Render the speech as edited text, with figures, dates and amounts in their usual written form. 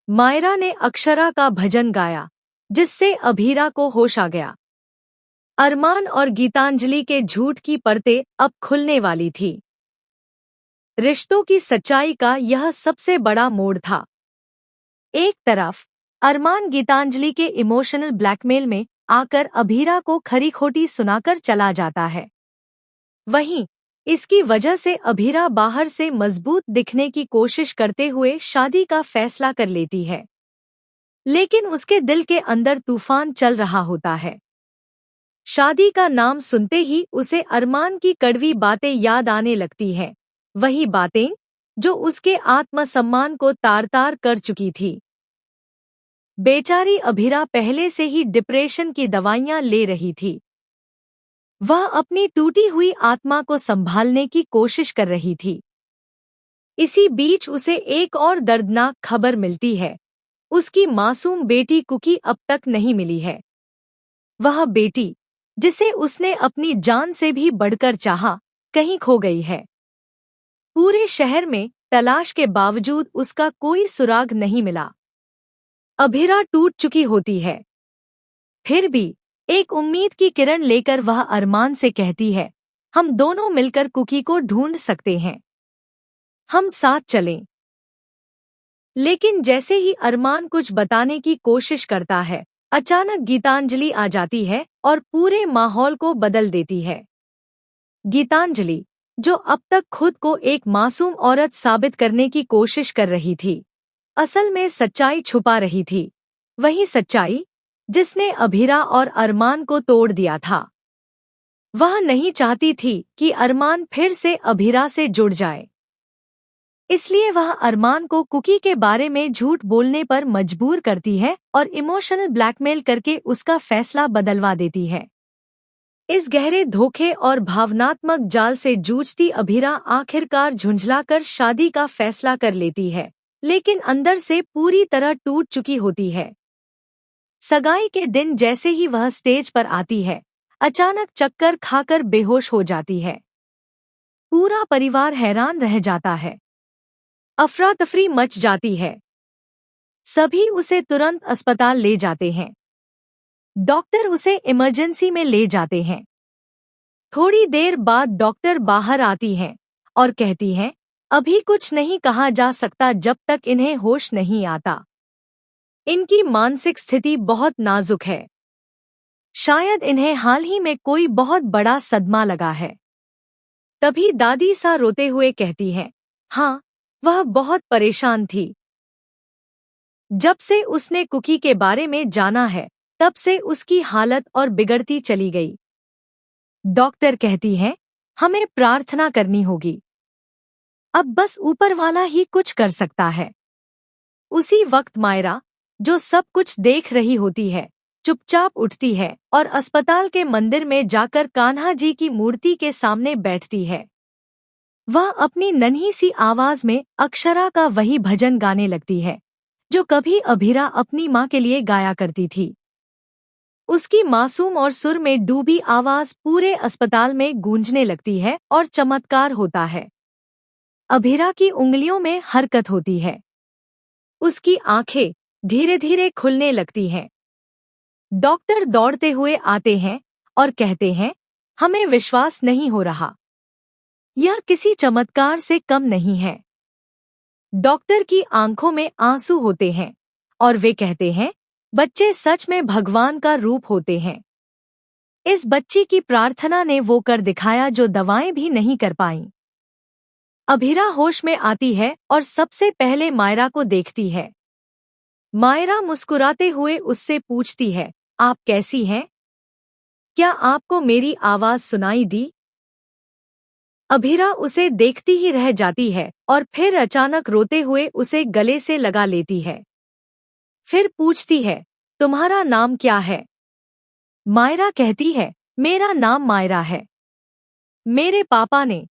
मायरा ने अक्षरा का भजन गाया, जिससे अभीरा को होश आ गया। अरमान और गीतांजलि के झूठ की परतें अब खुलने वाली थी। रिश्तों की सच्चाई का यह सबसे बड़ा मोड़ था। एक तरफ अरमान गीतांजलि के इमोशनल ब्लैकमेल में आकर अभीरा को खरी खोटी सुनाकर चला जाता है। वहीं इसकी वजह से अभीरा बाहर से मजबूत दिखने की कोशिश करते हुए शादी का फैसला कर लेती है, लेकिन उसके दिल के अंदर तूफान चल रहा होता है। शादी का नाम सुनते ही उसे अरमान की कड़वी बातें याद आने लगती हैं, वही बातें जो उसके आत्मसम्मान को तार-तार कर चुकी थी। बेचारी अभीरा पहले से ही डिप्रेशन की दवाइयां ले रही थी। वह अपनी टूटी हुई आत्मा को संभालने की कोशिश कर रही थी। इसी बीच उसे एक और दर्दनाक खबर मिलती है। उसकी मासूम बेटी कुकी अब तक नहीं मिली है। वह बेटी, जिसे उसने अपनी जान से भी बढ़कर चाहा, कहीं खो गई है। पूरे शहर में तलाश के बावजूद उसका कोई सुराग नहीं मिला। अभीरा टूट चुकी होती है। फिर भी एक उम्मीद की किरण लेकर वह अरमान से कहती है, हम दोनों मिलकर कुकी को ढूंढ सकते हैं, हम साथ चलें। लेकिन जैसे ही अरमान कुछ बताने की कोशिश करता है, अचानक गीतांजलि आ जाती है और पूरे माहौल को बदल देती है। गीतांजलि, जो अब तक खुद को एक मासूम औरत साबित करने की कोशिश कर रही थी, असल में सच्चाई छुपा रही थी। वही सच्चाई जिसने अभीरा और अरमान को तोड़ दिया था। वह नहीं चाहती थी कि अरमान फिर से अभीरा से जुड़ जाए, इसलिए वह अरमान को कुकी के बारे में झूठ बोलने पर मजबूर करती है और इमोशनल ब्लैकमेल करके उसका फैसला बदलवा देती है। इस गहरे धोखे और भावनात्मक जाल से जूझती अभीरा आखिरकार झुंझलाकर शादी का फैसला कर लेती है, लेकिन अंदर से पूरी तरह टूट चुकी होती है। सगाई के दिन जैसे ही वह स्टेज पर आती है, अचानक चक्कर खाकर बेहोश हो जाती है। पूरा परिवार हैरान रह जाता है। अफरा तफरी मच जाती है। सभी उसे तुरंत अस्पताल ले जाते हैं। डॉक्टर उसे इमरजेंसी में ले जाते हैं। थोड़ी देर बाद डॉक्टर बाहर आती हैं और कहती हैं, अभी कुछ नहीं कहा जा सकता जब तक इन्हें होश नहीं आता। इनकी मानसिक स्थिति बहुत नाजुक है। शायद इन्हें हाल ही में कोई बहुत बड़ा सदमा लगा है। तभी दादी सा रोते हुए कहती है, हाँ, वह बहुत परेशान थी। जब से उसने कुकी के बारे में जाना है, तब से उसकी हालत और बिगड़ती चली गई। डॉक्टर कहती है, हमें प्रार्थना करनी होगी। अब बस ऊपर वाला ही कुछ कर सकता है। उसी वक्त मायरा, जो सब कुछ देख रही होती है, चुपचाप उठती है और अस्पताल के मंदिर में जाकर कान्हा जी की मूर्ति के सामने बैठती है। वह अपनी नन्ही सी आवाज में अक्षरा का वही भजन गाने लगती है, जो कभी अभीरा अपनी माँ के लिए गाया करती थी। उसकी मासूम और सुर में डूबी आवाज पूरे अस्पताल में गूंजने लगती है और चमत्कार होता है। अभीरा की उंगलियों में हरकत होती है। उसकी आंखें धीरे धीरे खुलने लगती हैं। डॉक्टर दौड़ते हुए आते हैं और कहते हैं, हमें विश्वास नहीं हो रहा। यह किसी चमत्कार से कम नहीं है। डॉक्टर की आंखों में आंसू होते हैं और वे कहते हैं, बच्चे सच में भगवान का रूप होते हैं। इस बच्ची की प्रार्थना ने वो कर दिखाया जो दवाएं भी नहीं कर पाईं। अभीरा होश में आती है और सबसे पहले मायरा को देखती है। मायरा मुस्कुराते हुए उससे पूछती है, आप कैसी हैं? क्या आपको मेरी आवाज सुनाई दी? अभीरा उसे देखती ही रह जाती है और फिर अचानक रोते हुए उसे गले से लगा लेती है। फिर पूछती है, तुम्हारा नाम क्या है? मायरा कहती है, मेरा नाम मायरा है। मेरे पापा ने